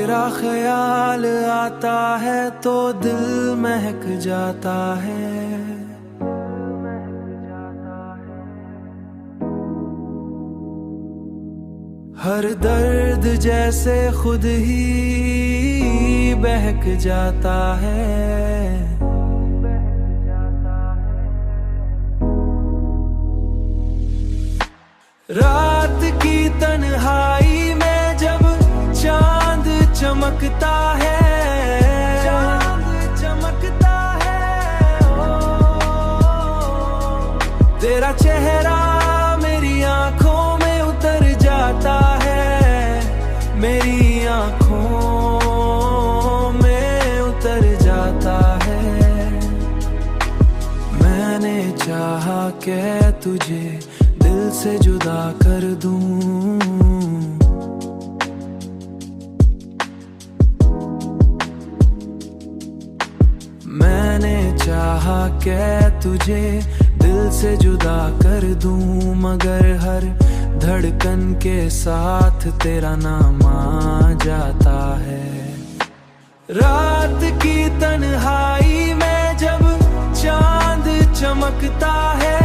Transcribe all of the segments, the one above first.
तेरा ख्याल आता है तो दिल महक जाता है। हर दर्द जैसे खुद ही बहक जाता है। रात की तन्हाई में जब चांद चमकता है, चांद चमकता है, तेरा चेहरा मेरी आंखों में उतर जाता है, मेरी आंखों में उतर जाता है। मैंने चाहा कि तुझे दिल से जुदा कर दूं, मैंने चाहा कि तुझे दिल से जुदा कर दूं, मगर हर धड़कन के साथ तेरा नाम आ जाता है। रात की तन्हाई में जब चांद चमकता है,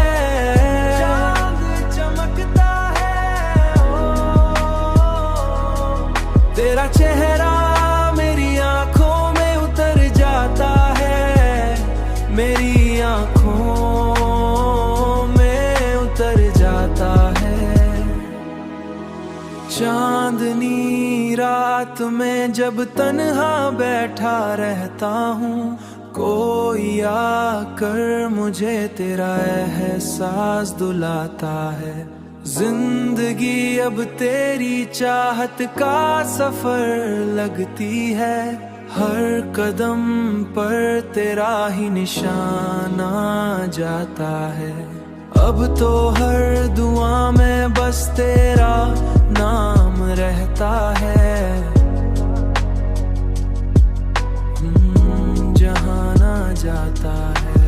तेरा चेहरा मेरी आंखों में उतर जाता है, मेरी आंखों में उतर जाता है। चांदनी रात में जब तन्हा बैठा रहता हूँ, कोई आकर मुझे तेरा एहसास दिलाता है। जिंदगी अब तेरी चाहत का सफर लगती है, हर कदम पर तेरा ही निशान आ जाता है। अब तो हर दुआ में बस तेरा नाम रहता है, जहां ना जाता है।